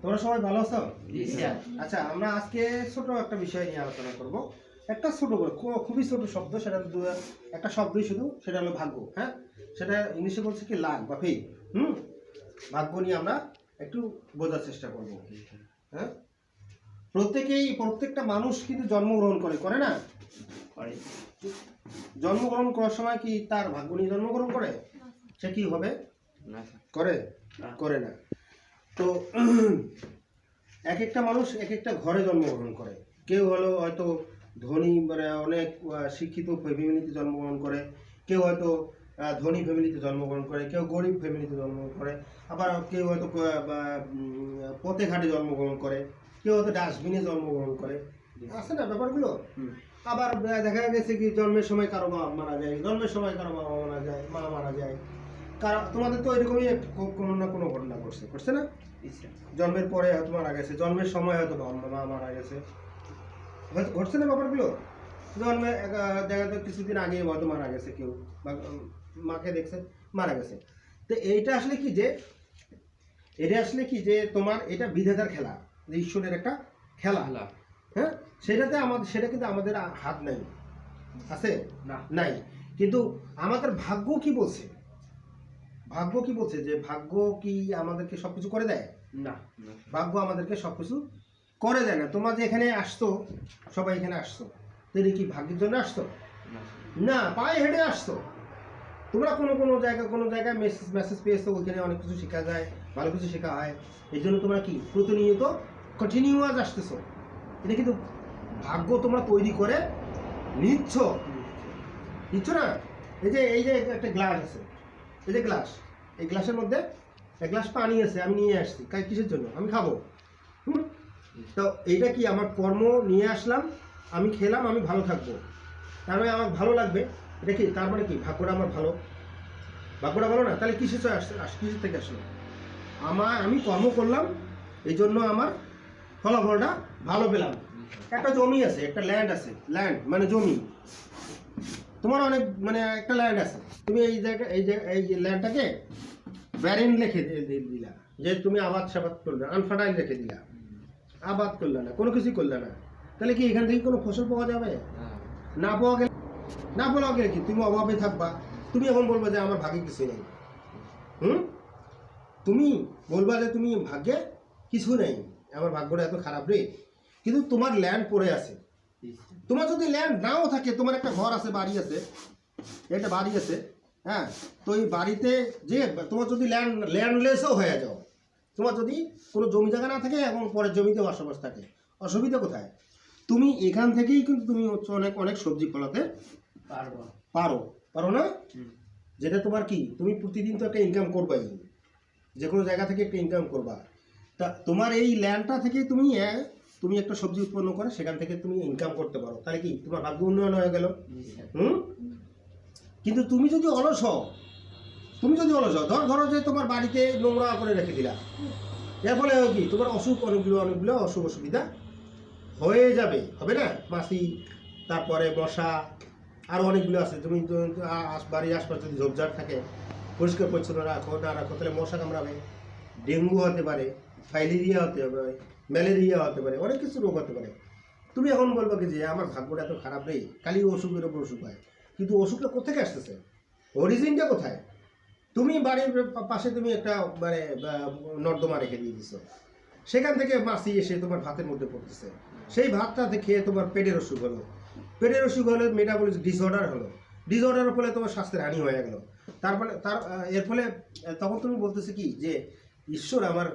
তোমরা সবাই ভালো আছো? জি স্যার। আচ্ছা, আমরা আজকে ছোট একটা বিষয় নিয়ে আলোচনা করব। একটা ছোট করে খুবই ছোট শব্দ, সেটা একটা শব্দই শুধু, সেটা হলো ভাগ্য। হ্যাঁ, সেটা ইংলিশে বলছে কি লাক বা ফেট। ভাগ্য নিয়ে আমরা একটু বোঝার চেষ্টা করব। হ্যাঁ, প্রত্যেকটা মানুষ কিন্তু জন্মগ্রহণ করে না? জন্মগ্রহণ করার সময় কি তার ভাগ্য নিয়ে জন্মগ্রহণ করে? সে কি হবে? করে না। তো এক একটা মানুষ এক একটা ঘরে জন্মগ্রহণ করে। কেউ হলো হয়তো ধনী, মানে অনেক শিক্ষিত ফ্যামিলিতে জন্মগ্রহণ করে, কেউ হয়তো ধনী ফ্যামিলিতে জন্মগ্রহণ করে, কেউ গরিব ফ্যামিলিতে জন্মগ্রহণ করে, আবার কেউ হয়তো পথে ঘাটে জন্মগ্রহণ করে, কেউ হয়তো ডাস্টবিনে জন্মগ্রহণ করে। আছে না ব্যাপারগুলো? আবার দেখা গেছে কি জন্মের সময় কারো মা মারা যায়, জন্মের সময় কারো বাবা মারা যায়, মা মারা যায়। তোমাদের তো এরকমই কোনো না কোনো ঘটনা করছে না? জন্মের পরে হয়তো মারা গেছে, জন্মের সময় হয়তো মা মারা গেছে, ঘটছে না ব্যাপারগুলো? জন্মে দেখা যায় কিছুদিন আগে হয়তো মারা গেছে কেউ, বা মাকে দেখছে মারা গেছে। তো এটা আসলে কি যে তোমার এটা বিধাতার খেলা, যে ঈশ্বরের একটা খেলা। হ্যাঁ, সেটা কিন্তু আমাদের হাত নাই, আছে নাই। কিন্তু আমাদের ভাগ্য কি বলছে? যে ভাগ্য কি আমাদেরকে সবকিছু করে দেয়? না, ভাগ্য আমাদেরকে সবকিছু করে দেয় না। তোমরা যে এখানে আসছো, সবাই এখানে আসছো, তুমি কি ভাগ্যের জন্য আসছো? না, পায়ে হেঁটে আসছো। তোমরা কোনো জায়গায় মেসেজ পেয়েছো, ওইখানে অনেক কিছু শেখা যায়, ভালো কিছু শেখা হয়। এই জন্য তোমরা কি প্রতিনিয়ত কন্টিনিউয়াস আসতেছো। এটা কিন্তু ভাগ্য তোমরা তৈরি করে নিচ্ছ না? এই যে একটা গ্লাস আছে, এই যে গ্লাস, এই গ্লাসের মধ্যে এক গ্লাস পানি আছে, আমি নিয়ে আসছি। কিসের জন্য? আমি খাবো। তো এইটা কি আমার কর্ম নিয়ে আসলাম, আমি খেলাম, আমি ভালো থাকবো, তার মানে আমার ভালো লাগবে। এটা কি তার মানে কি ভাগ্যটা আমার ভালো? ভাগ্যটা ভালো না? তাহলে কিসের থেকে আসলো? আমি কর্ম করলাম, এই জন্য আমার ফলাফলটা ভালো পেলাম। একটা জমি আছে, একটা ল্যান্ড আছে, ল্যান্ড মানে জমি। তোমার অনেক মানে একটা ল্যান্ড আছে, তুমি এই ল্যান্ডটাকে ব্যারিন রেখে দিলা, যে তুমি আবাদ করলে, আনফার্টাইল রেখে দিলা, আবাদ করলে না, কোনো কিছুই করলে না। তাহলে কি এখান থেকে কোনো ফসল পাওয়া যাবে? না পাওয়া গেলে কি তুমি অভাবে থাকবা। তুমি এখন বলবা যে আমার ভাগ্যে কিছু নেই। তুমি বলবা যে তুমি ভাগ্যে কিছু নেই, আমার ভাগ্যটা এত খারাপ রে। কিন্তু তোমার ল্যান্ড পড়ে আছে। তোমার যদি ল্যান্ড নাও থাকে, তোমার একটা ঘর আছে, বাড়ি আছে, একটা বাড়ি আছে, হ্যাঁ, তো এই বাড়িতে যে তোমার যদি ল্যান্ডলেসও হয়ে যাও, তোমার যদি কোনো জমি জায়গা না থাকে এবং পরের জমিতে বসবাস থাকে, অসুবিধা কোথায়? তুমি এখান থেকেই কিন্তু তুমি অনেক সবজি ফলাতে পারো না? যেটা তোমার কি, তুমি প্রতিদিন তো একটা ইনকাম করবাই, যে কোনো জায়গা থেকে একটা ইনকাম করবা। তা তোমার এই ল্যান্ডটা থেকে তুমি একটা সবজি উৎপন্ন করে সেখান থেকে তুমি ইনকাম করতে পারো, তাহলে কি তোমার ভাগ্য উন্নয়ন হয়ে গেল? কিন্তু তুমি যদি অলস হও, ধরো যে তোমার বাড়িতে নোংরা করে রেখে দিলা, এর ফলে কি তোমার অনেকগুলো অসুবিধা হয়ে যাবে, হবে না? মাছি, তারপরে মশা, আরও অনেকগুলো আছে। তুমি বাড়ির আশপাশে যদি ঝোপঝাড় থাকে, পরিষ্কার পরিচ্ছন্ন না রাখো, তাহলে মশা কামড়াবে, ডেঙ্গু হতে পারে, ফাইলেরিয়া হতে পারে, ম্যালেরিয়া হতে পারে, অনেক কিছু রোগ হতে পারে। তুমি এখন বলবো কি যে আমার ভাগ্যটা এত খারাপ নেই, খালি অসুখের ওপর অসুখ হয়। কিন্তু অসুখটা কোথেকে আসতেছে? অরিজিনটা কোথায়? তুমি বাড়ির পাশে তুমি একটা মানে নর্দমা রেখে দিয়ে দিছো, সেখান থেকে মাছি এসে তোমার ভাতের মধ্যে পড়তেছে, সেই ভাতটাতে খেয়ে তোমার পেটের অসুখ হলো, মেটাবলিক ডিসঅর্ডারের ফলে তোমার স্বাস্থ্যের হানি হয়ে গেল। এর ফলে তখন তুমি বলতেছে কি যে ঈশ্বর আমার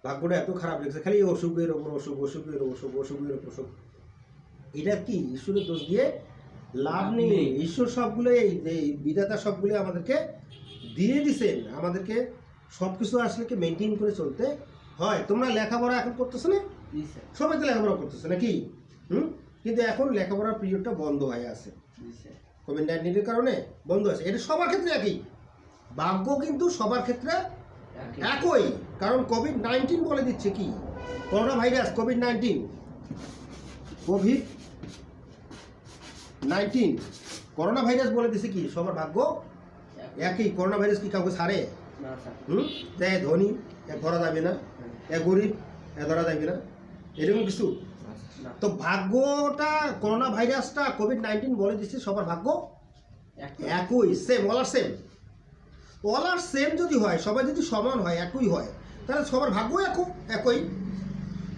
ভাগ্যটা এত খারাপ লেগেছে, খালি অসুখের ওপর অসুখ। এটা কি ঈশ্বরের দোষ দিয়ে লাভ নেই। ঈশ্বর সবগুলো এই বিধাতা সবগুলো আমাদেরকে দিয়ে দিছেন, আমাদেরকে সবকিছু আসলে মেনটেন করে চলতে হয়। তোমরা লেখাপড়া এখন করতেছো না? সবাই তো লেখাপড়া করতেছে নাকি? কিন্তু এখন লেখাপড়ার পিরিয়ডটা বন্ধ হয়ে আছে, কোভিড-19 কারণে বন্ধ আছে। এটা সবার ক্ষেত্রে একই, ভাগ্য কিন্তু সবার ক্ষেত্রে একই। কারণ কোভিড-19 বলে দিচ্ছে কি, corona virus, COVID-19 corona virus বলে দিচ্ছে কি সবার ভাগ্য একই। করোনা ভাইরাস কি কাউকে ছাড়ে? ধনী এক ধরা যাবে না, এক গরিব ধরা যায় কিনা এরকম কিছু। তো ভাগ্যটা করোনা ভাইরাসটা কোভিড-19 বলে দিচ্ছে সবার ভাগ্য একই, সেম, অল আর সেম যদি হয়, সবাই যদি সমান হয়, একই হয়, তাহলে সবার ভাগ্য একই।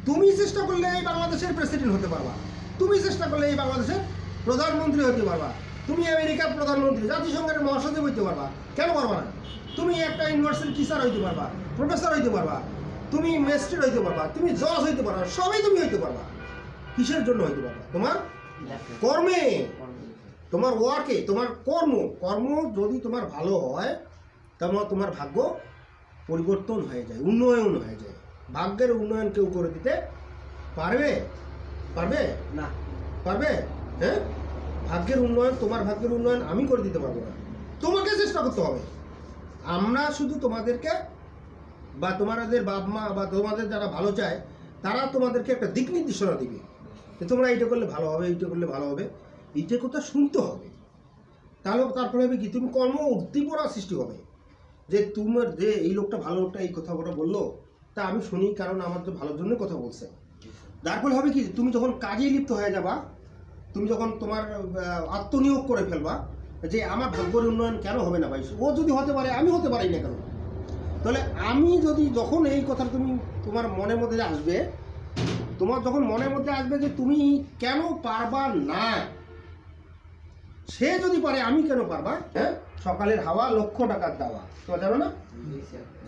তুমি চেষ্টা করলে এই বাংলাদেশের প্রেসিডেন্ট হতে পারবা, তুমি চেষ্টা করলে এই বাংলাদেশের প্রধানমন্ত্রী হতে পারবা, তুমি আমেরিকার প্রধানমন্ত্রী, জাতিসংঘের মহাসচিব হইতে পারবা, কেন পারবা না? তুমি একটা ইউনিভার্সিটির টিচার হইতে পারবা, প্রফেসর হইতে পারবা, তুমি ম্যাজিস্ট্রেট হইতে পারবা, তুমি জজ হইতে পারবা, সবই তুমি হইতে পারবা। কিসের জন্য হইতে পারবা? তোমার কর্মে, তোমার ওয়ার্কে, তোমার কর্ম যদি তোমার ভালো হয়, তোমার ভাগ্য পরিবর্তন হয়ে যায়, উন্নয়ন হয়ে যায়। ভাগ্যের উন্নয়ন কেউ করে দিতে পারবে? না। পারবে? হ্যাঁ, ভাগ্যের উন্নয়ন, তোমার ভাগ্যের উন্নয়ন আমি করে দিতে পারবো না, তোমাকে চেষ্টা করতে হবে। আমরা শুধু তোমাদেরকে বা তোমাদের বাপ মা বা তোমাদের যারা ভালো চায় তারা তোমাদেরকে একটা দিক নির্দেশনা দিবে যে তোমরা এইটা করলে ভালো হবে, এইটা করলে ভালো হবে, এইটা কথা শুনতে হবে। তারপরে হবে কি, তুমি কর্ম উদ্দীপনা সৃষ্টি হবে যে তোমার যে এই লোকটা ভালো, লোকটা এই কথাটা বললো, তা আমি শুনি, কারণ আমার তো ভালোর জন্য কথা বলছে। তারপরে হবে কি, তুমি যখন কাজে লিপ্ত হয়ে যাবা, তুমি যখন তোমার আত্মনিয়োগ করে ফেলবা যে আমার ভাগ্যের উন্নয়ন কেন হবে না ভাই, ও যদি হতে পারে আমি হতে পারি না কেন? তাহলে আমি যদি, যখন এই কথা তুমি তোমার মনের মধ্যে আসবে, তোমার যখন মনের মধ্যে আসবে যে তুমি কেন পারবা না, সে যদি পারে আমি কেন পারবা? হ্যাঁ, সকালের হাওয়া লক্ষ টাকার দাওয়া, তোমরা জানো না?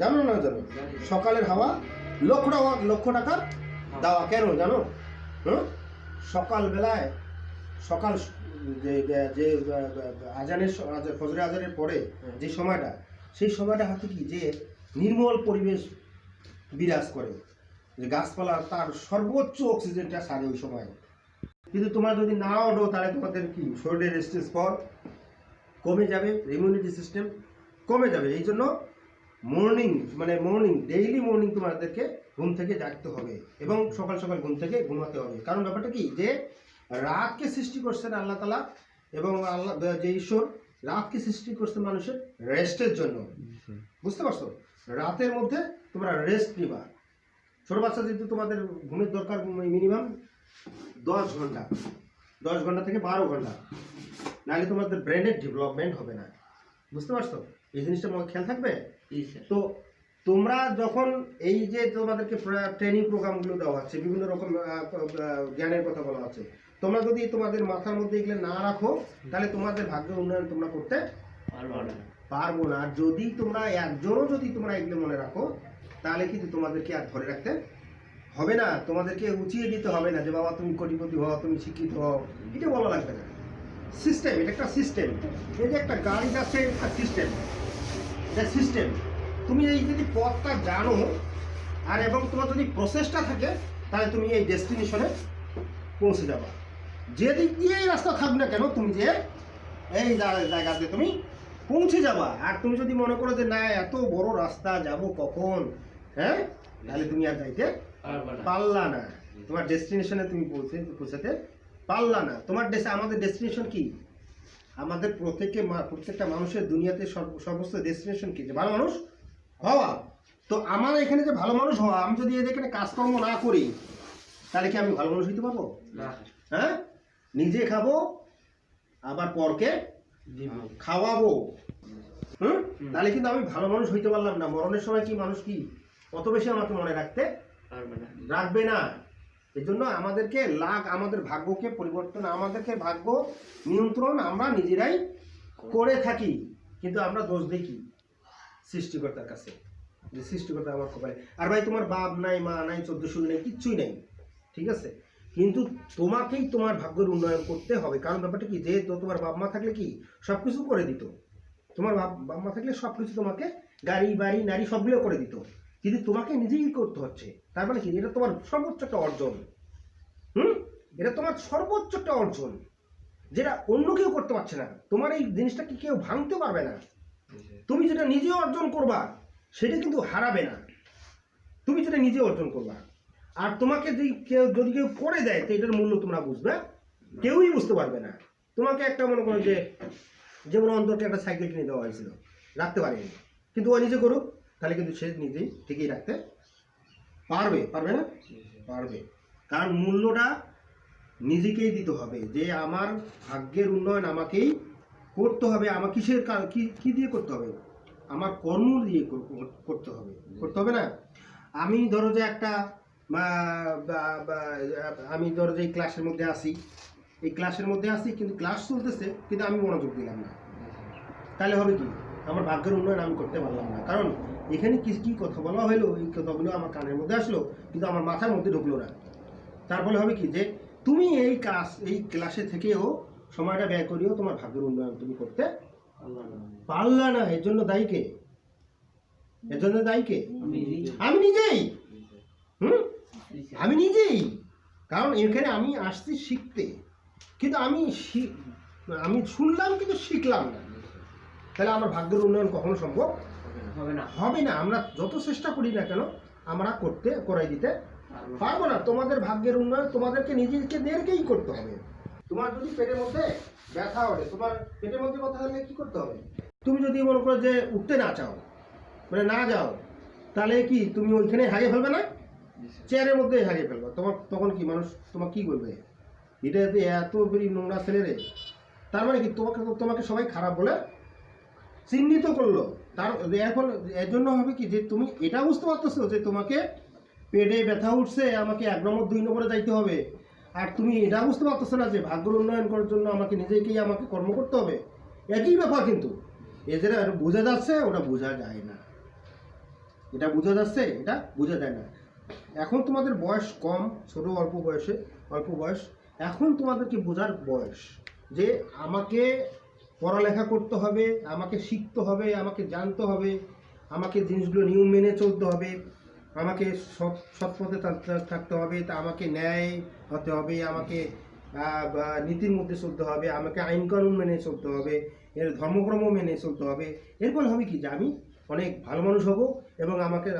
জানো না? জানো, সকালের হাওয়া লক্ষ টাকার দাওয়া। কেন জানো? সকালবেলায় যে আজানের ফজরের আজানের পরে যে সময়টা, সেই সময়টা হাতে কি যে নির্মল পরিবেশ বিরাজ করে, যে গাছপালা তার সর্বোচ্চ অক্সিজেনটা সারে ওই সময়। কিন্তু তোমরা যদি না ওঠো তাহলে তোমাদের কি শরীরের রেজিস্ট্যান্স পাওয়ার কমে যাবে, ইমিউনিটি সিস্টেম কমে যাবে। এই জন্য ডেইলি মর্নিং তোমাদেরকে ঘুম থেকে জাগতে হবে এবং সকাল সকাল ঘুম থেকে ঘুমাতে হবে। কারণ ব্যাপারটা কি, যে রাতকে সৃষ্টি করছেন আল্লাহ তাআলা, এবং আল্লাহ যে ঈশ্বর রাতকে সৃষ্টি করছে মানুষের রেস্টের জন্য। বুঝতে পারছো? রাতের মধ্যে তোমরা রেস্ট নিবা। ছোট বাচ্চা যেহেতু তোমাদের ঘুমের দরকার মিনিমাম 10 ঘন্টা, 10 ঘন্টা থেকে 12 ঘন্টা, নাহলে তোমাদের ব্রেনের ডেভেলপমেন্ট হবে না। বুঝতে পারছো? এই জিনিসটা মনে খেয়াল থাকবে। তো তোমরা যখন এই যে তোমাদেরকে ট্রেনিং প্রোগ্রামগুলো দেওয়া হচ্ছে, বিভিন্ন রকম জ্ঞানের কথা বলা হচ্ছে, তোমরা যদি তোমাদের মাথার মধ্যে এগুলো না রাখো তাহলে তোমাদের ভাগ্য উন্নয়ন তোমরা করতে পারবো না। আর যদি তোমরা একজনও যদি তোমরা এগুলো মনে রাখো তাহলে কিন্তু তোমাদেরকে আর ধরে রাখতে হবে না, তোমাদেরকে উঁচিয়ে দিতে হবে না যে বাবা তুমি কোটিপতি হও, তুমি শিক্ষিত হও, এটা বলা লাগবে না। সিস্টেম, এটা একটা সিস্টেম। এই যে একটা গাড়ি যাচ্ছে, একটা সিস্টেম, এটা সিস্টেম। তুমি এই যদি পথটা জানো আর এবং তোমার যদি প্রসেসটা থাকে, তাহলে তুমি এই ডেস্টিনেশনে পৌঁছে যাবা। যেদিক দিয়ে এই রাস্তা থাকবে না কেন, তুমি যে এই জায়গাতে তুমি পৌঁছে যাবা। আর তুমি যদি মনে করো যে না এত বড় রাস্তা যাব কখন, হ্যাঁ, তাহলে তুমি আর যাইতে পারলা না, তোমার ডেস্টিনেশনে তুমি পৌঁছাতে পারলা না। আমাদের ডেস্টিনেশন কি? আমাদের প্রত্যেকটা মানুষের দুনিয়াতে সর্বোচ্চ ডেস্টিনেশন কি? যে ভালো মানুষ হওয়া। তো আমার এখানে যে ভালো মানুষ হওয়া, আমি যদি এখানে কাজকর্ম না করি তাহলে কি আমি ভালো মানুষ হইতে পারবো? হ্যাঁ, নিজে খাবো আবার পরকে খাওয়াবো, তাহলে কিন্তু আমি ভালো মানুষ হইতে পারলাম না। মরণের সময় কি মানুষ কি অত বেশি আমাকে মনে রাখবে না। এই জন্য আমাদেরকে আমাদের ভাগ্যকে পরিবর্তন, আমাদেরকে ভাগ্য নিয়ন্ত্রণ আমরা নিজেরাই করে থাকি। কিন্তু আমরা দোষ দেখি সৃষ্টিকর্তার কাছে, যে সৃষ্টিকর্তা আমার কপালে। আর ভাই তোমার বাপ নাই, মা নাই, 14 নেই, কিচ্ছুই নেই, ঠিক আছে, কিন্তু তোমাকেই তোমার ভাগ্যের উন্নয়ন করতে হবে। কারণ ব্যাপারটা কি, যে তোমার বাপ মা থাকলে কি সব কিছু করে দিত, তোমার বাপ মা থাকলে সব কিছু তোমাকে গাড়ি বাড়ি নারী সবগুলো করে দিত, কিন্তু তোমাকে নিজেই করতে হচ্ছে। তার মানে কি, এটা তোমার সর্বোচ্চ একটা অর্জন। এটা তোমার সর্বোচ্চ একটা অর্জন, যেটা অন্য কেউ করতে পারছে না। তোমার এই জিনিসটা কি কেউ ভাঙতে পারবে না। তুমি যেটা নিজে অর্জন করবা সেটা কিন্তু হারাবে না, তুমি যেটা নিজে অর্জন করবা। আর তোমাকে যদি কেউ করে দেয় তো এটার মূল্য তোমরা বুঝবে, কেউই বুঝতে পারবে না। তোমাকে একটা মনে করো যে যেমন অন্তরকে একটা সাইকেল কিনে দেওয়া হয়েছিল, রাখতে পারেনি, কিন্তু ও নিজে করুক, তাহলে কিন্তু সে নিজেই ঠিকই রাখতে পারবে পারবে না? পারবে। কারণ মূল্যটা নিজেকেই দিতে হবে, যে আমার ভাগ্যের উন্নয়ন আমাকেই করতে হবে। আমার কিসের কি দিয়ে করতে হবে? আমার কর্ম দিয়ে করতে হবে, করতে হবে না? আমি ধরো যে একটা আমি ধরো যে এই ক্লাসের মধ্যে আসি, এই ক্লাসের মধ্যে আসি, কিন্তু ক্লাস চলতেছে কিন্তু আমি মনোযোগ দিলাম না, তাহলে হবে কি? আমার ভাগ্যের উন্নয়ন আমি করতে পারলাম না। কারণ এখানে কি কি কথা বলা হলো, এই কথাগুলো আমার কানের মধ্যে আসলো কিন্তু আমার মাথার মধ্যে ঢুকলো না। তার ফলে হবে কি, যে তুমি এই ক্লাসে থেকেও সময়টা ব্যয় করিও তোমার ভাগ্যের উন্নয়ন তুমি করতে পারলা না। এর জন্য দায়ী কে? এর জন্য দায়ী কে? আমি নিজেই। আমি নিজেই। কারণ এখানে আমি আসছি শিখতে, কিন্তু আমি শুনলাম কিন্তু শিখলাম না। তাহলে আমার ভাগ্যের উন্নয়ন কখনো সম্ভব হবে না। আমরা যত চেষ্টা করি না কেন, আমরা করাই দিতে পারবো না। তোমাদের ভাগ্যের উন্নয়ন তোমাদেরকে নিজেদেরকেই করতে হবে। তোমার যদি পেটের মধ্যে ব্যথা হবে, তোমার পেটের মধ্যে কথা হলে কি করতে হবে? তুমি যদি মনে করো যে উঠতে না চাও, মানে না যাও, তাহলে কি তুমি ওইখানে হারিয়ে ফেলবে না? চেয়ারের মধ্যে হারিয়ে ফেলবে। তখন কি মানুষ তোমাকে কি বলবে? এটা এত বেশি নোংরা ছেলে রে। তার মানে কি তোমাকে সবাই খারাপ বলে চিহ্নিত করলো। এর জন্য হবে কি, যে তুমি এটা বুঝতে পারতেছো যে তোমাকে পেটে ব্যথা উঠছে, আমাকে 1 নম্বর 2 নম্বরে যাইতে হবে। আর তুমি এটা বুঝতে পারতেছো না যে ভাগ্যের উন্নয়ন করার জন্য আমাকে কর্ম করতে হবে। একই ব্যাপার, কিন্তু যেটা বোঝা যাচ্ছে ওটা বোঝা যায় না। এটা বোঝা যাচ্ছে, এটা বোঝা যায় না। এখন তোমাদের বয়স কম, ছোট, অল্প বয়স। এখন তোমাদেরকে বোঝার বয়স, যে আমাকে পড়ালেখা করতে হবে, আমাকে শিখতে হবে, আমাকে জানতে হবে, আমাকে জিনিসগুলো নিয়ম মেনে চলতে হবে, আমাকে সৎ পথে থাকতে হবে, তা আমাকে ন্যায় হতে হবে, আমাকে নীতির মধ্যে চলতে হবে, আমাকে আইন কানুন মেনে চলতে হবে, এর ধর্মক্রম মেনে চলতে হবে। এর ফলে হবে কি, যে আমি অনেক ভালো মানুষ হব এবং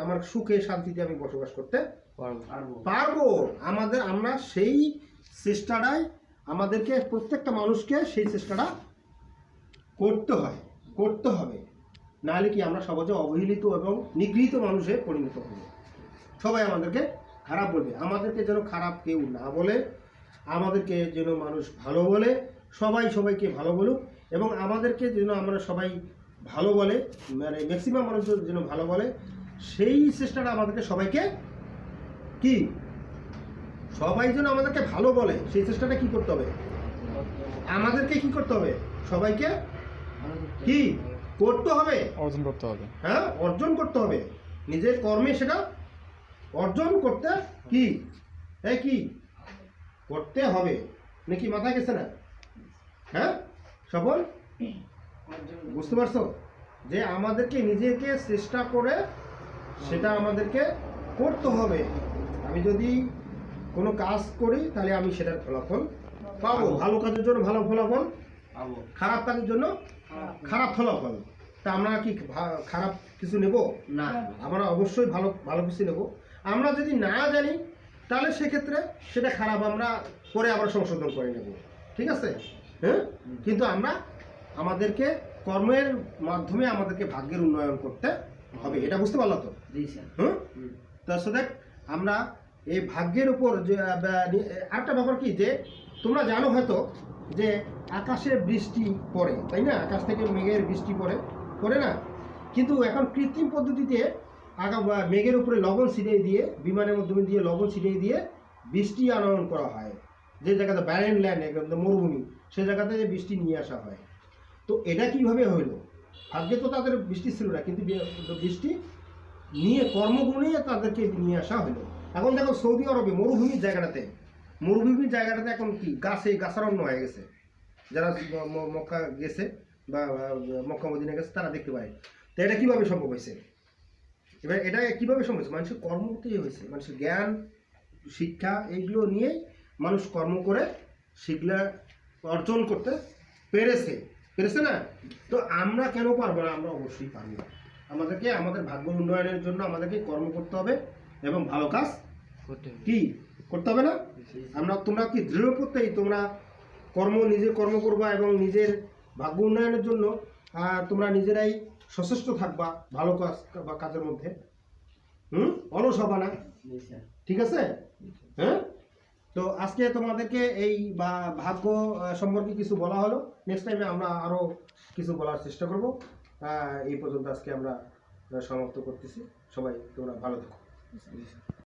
আমার সুখে শান্তিতে আমি বসবাস করতে পারবো। আমরা সেই চেষ্টাটাই আমাদেরকে, প্রত্যেকটা মানুষকে সেই চেষ্টাটা করতে হবে। নাহলে কি আমরা সমাজে অবহেলিত এবং নিগৃহীত মানুষে পরিণত হব। সবাই আমাদেরকে খারাপ বলবে। আমাদেরকে যেন খারাপ কেউ না বলে, আমাদেরকে যেন মানুষ ভালো বলে, সবাইকে ভালো বলুক, এবং আমাদেরকে যেন আমরা সবাই ভালো বলে, মানে ম্যাক্সিমাম মানুষ যেন ভালো বলে, সেই চেষ্টাটা আমাদেরকে সবাই যেন আমাদেরকে ভালো বলে, সেই চেষ্টাটা কি করতে হবে? আমাদেরকে কি করতে হবে? সবাইকে কি করতে হবে? অর্জন করতে হবে। হ্যাঁ, অর্জন করতে হবে। নিজের কর্মে সেটা অর্জন করতে কি করতে হবে। নাকি মাথায় গেছে না? হ্যাঁ, সফল বুঝতে পারছো? যে আমাদেরকে নিজেকে চেষ্টা করে সেটা আমাদেরকে করতে হবে। আমি যদি কোনো কাজ করি তাহলে আমি সেটার ফলাফল পাবো। ভালো কাজের জন্য ভালো ফলাফল পাবো, খারাপ কাজের জন্য খারাপ ফলাফল। তা আমরা কি খারাপ কিছু নেব না? আমরা অবশ্যই ভালো কিছু নেব। আমরা যদি না জানি তাহলে সেক্ষেত্রে সেটা খারাপ আমরা করে আবার সংশোধন করে নেব, ঠিক আছে? হ্যাঁ, কিন্তু আমাদেরকে কর্মের মাধ্যমে আমাদেরকে ভাগ্যের উন্নয়ন করতে হবে। এটা বুঝতে পারলো তো? হ্যাঁ, তার সাথে আমরা এই ভাগ্যের উপর যে আরেকটা ব্যাপার কি, যে তোমরা জানো হয়তো যে আকাশে বৃষ্টি পড়ে, তাই না? আকাশ থেকে মেঘের বৃষ্টি পড়ে না? কিন্তু এখন কৃত্রিম পদ্ধতিতে মেঘের উপরে লবণ ছিটিয়ে দিয়ে, বিমানের মাধ্যমে দিয়ে লবণ ছিটিয়ে দিয়ে বৃষ্টি আনয়ন করা হয়। যে জায়গাতে ব্যারেন ল্যান্ড, একদম মরুভূমি, সে জায়গাতে বৃষ্টি নিয়ে আসা হয়। তো এটা কিভাবে হইল? ভাগ্যে তো তাদের বৃষ্টি ছিল না, কিন্তু বৃষ্টি নিয়ে কর্মগুণে তাদেরকে নিয়ে আসা হলো। এখন দেখো সৌদি আরবে মরুভূমির জায়গাটাতে এখন কি গাছারণ্য হয়ে গেছে। যারা মক্কা গেছে বা মক্কা মদিনা গেছে তারা দেখতে পায়। তো এটা কিভাবে সম্ভব হয়েছে? এবার এটা কিভাবে সম্ভব হয়েছে? মানুষের কর্ম করতেই হয়েছে। মানুষের জ্ঞান, শিক্ষা, এইগুলো নিয়ে মানুষ কর্ম করে সেগুলা অর্জন করতে পেরেছে না? তো আমরা কেন পারবো না? আমরা অবশ্যই পারবো। আমাদের ভাগ্য উন্নয়নের জন্য আমাদেরকে কর্ম করতে হবে এবং ভালো কাজ করতে হবে না? তোমরা কি দৃঢ় প্রত্যয়ী তোমরা নিজে কর্ম করবা এবং নিজের ভাগ্য উন্নয়নের জন্য তোমরা নিজেরাই সচেষ্ট থাকবা ভালো কাজ বা কাজের মধ্যে। অলস হবা না, ঠিক আছে? হ্যাঁ, তো আজকে তোমাদেরকে এই বা ভাগ্য সম্পর্কে কিছু বলা হলো। নেক্সট টাইমে আমরা আরো কিছু বলার চেষ্টা করব। এই পর্যন্ত আজকে আমরা সমাপ্ত করতেছি। সবাই তোমরা ভালো থাকো।